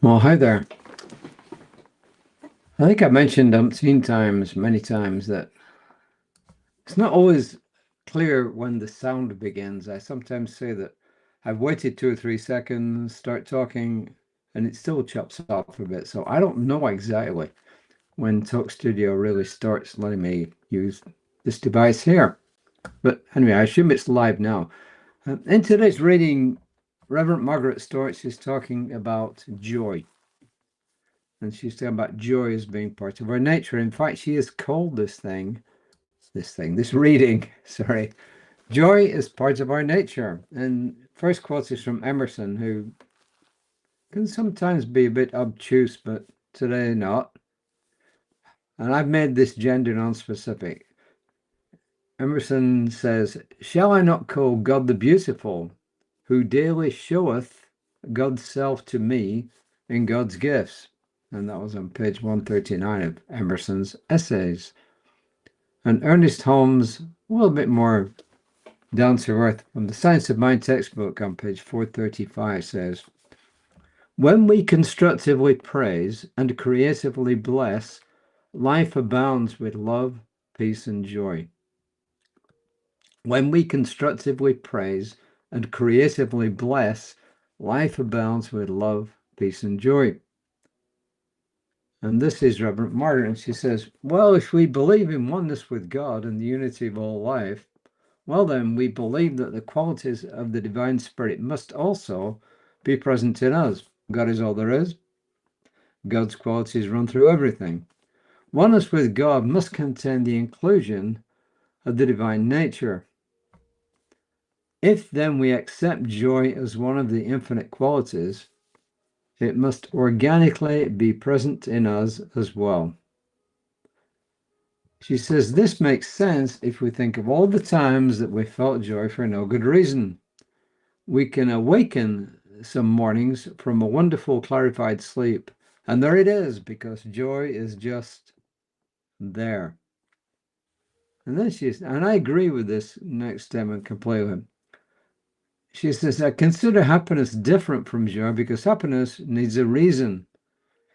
Well, hi there. I think I've mentioned umpteen times, many times, that it's not always clear when the sound begins. I sometimes say that I've waited 2 or 3 seconds, start talking, and it still chops off a bit. So I don't know exactly when Talk Studio really starts letting me use this device here. But anyway, I assume it's live now. In today's reading, Reverend Margaret Stortz is talking about joy. And she's talking about joy as being part of our nature. In fact, she has called this reading, sorry, joy is part of our nature. And first quote is from Emerson, who can sometimes be a bit obtuse, but today not. And I've made this gender non-specific. Emerson says, "Shall I not call God the beautiful, who daily showeth God's self to me in God's gifts?" And that was on page 139 of Emerson's Essays. And Ernest Holmes, a little bit more down to earth, from the Science of Mind textbook on page 435 says, "When we constructively praise and creatively bless, life abounds with love, peace, and joy." When we constructively praise and creatively bless, life abounds with love, peace, and joy. And this is Reverend Margaret, and she says, well, if we believe in oneness with God and the unity of all life, well then, we believe that the qualities of the divine spirit must also be present in us. God is all there is. God's qualities run through everything. Oneness with God must contain the inclusion of the divine nature. If then we accept joy as one of the infinite qualities, it must organically be present in us as well. She says this makes sense if we think of all the times that we felt joy for no good reason. We can awaken some mornings from a wonderful clarified sleep, and there it is, because joy is just there. And then and I agree with this next statement completely. She says, I consider happiness different from joy because happiness needs a reason.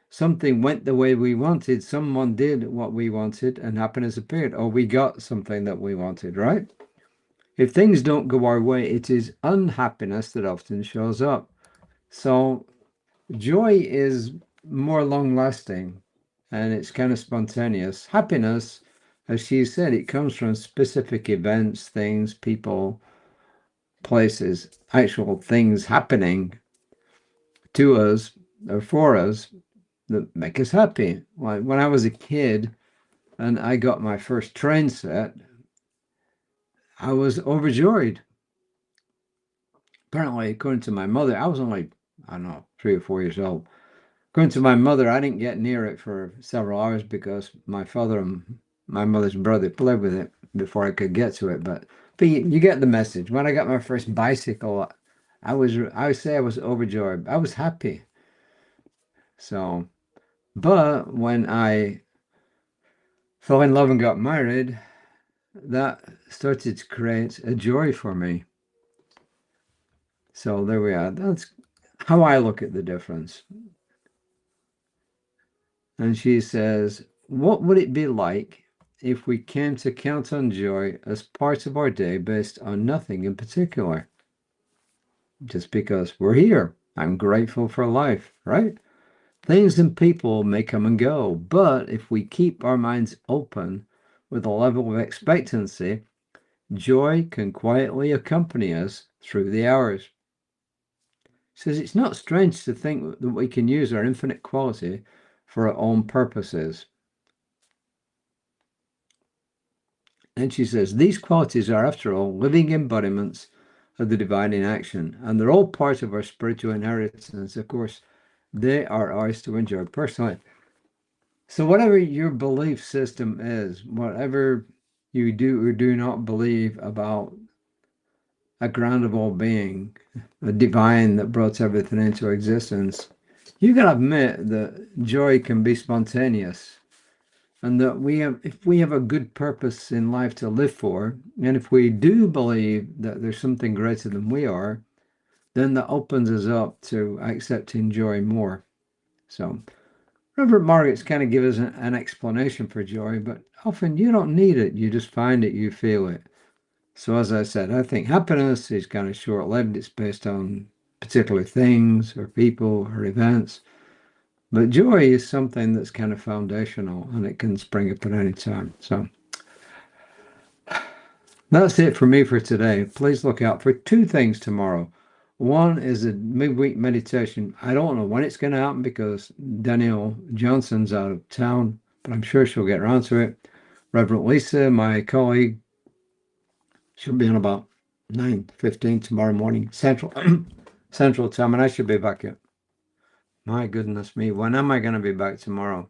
Something went the way we wanted, someone did what we wanted, and happiness appeared, or we got something that we wanted, right? If things don't go our way, it is unhappiness that often shows up. So joy is more long-lasting, and it's kind of spontaneous. Happiness, as she said, it comes from specific events, things, people, places, actual things happening to us or for us that make us happy. Like when I was a kid and I got my first train set, I was overjoyed. Apparently, according to my mother, I was only, I don't know, 3 or 4 years old. According to my mother, I didn't get near it for several hours because my father and my mother's brother played with it before I could get to it. But you get the message. When I got my first bicycle, I would say I was overjoyed. I was happy. So, but when I fell in love and got married, that started to create a joy for me. So there we are. That's how I look at the difference. And she says, what would it be like if we came to count on joy as part of our day based on nothing in particular? Just because we're here. I'm grateful for life, right? Things and people may come and go, but if we keep our minds open with a level of expectancy, joy can quietly accompany us through the hours. She says it's not strange to think that we can use our infinite quality for our own purposes. And she says these qualities are, after all, living embodiments of the divine in action, and they're all part of our spiritual inheritance. Of course, they are ours to enjoy personally. So whatever your belief system is, whatever you do or do not believe about a grand of all being, a divine that brought everything into existence, you gotta admit that joy can be spontaneous, and that if we have a good purpose in life to live for, and if we do believe that there's something greater than we are, then that opens us up to accepting joy more. So Reverend Margaret's kind of give us an explanation for joy, but often you don't need it. You just find it, you feel it. So as I said, I think happiness is kind of short-lived. It's based on particular things or people or events. But joy is something that's kind of foundational, and it can spring up at any time. So that's it for me for today. Please look out for two things tomorrow. One is a midweek meditation. I don't know when it's going to happen because Danielle Johnson's out of town, but I'm sure she'll get around to it. Reverend Lisa, my colleague, she'll be on about 9:15 tomorrow morning, Central Central Time, and I should be back at, my goodness me, when am I going to be back tomorrow?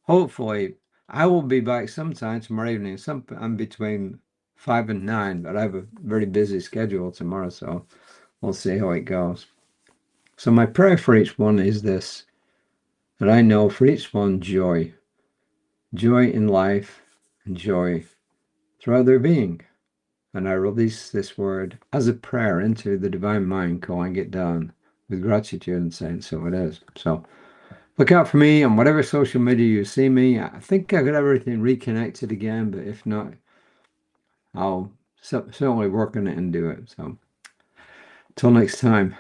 Hopefully, I will be back sometime tomorrow evening. I'm between 5 and 9, but I have a very busy schedule tomorrow, so we'll see how it goes. So my prayer for each one is this, that I know for each one joy. Joy in life and joy throughout their being. And I release this word as a prayer into the divine mind, calling it down with gratitude and saying, so it is. So look out for me on whatever social media you see me. I think I got everything reconnected again, but if not, I'll certainly work on it and do it. So till next time.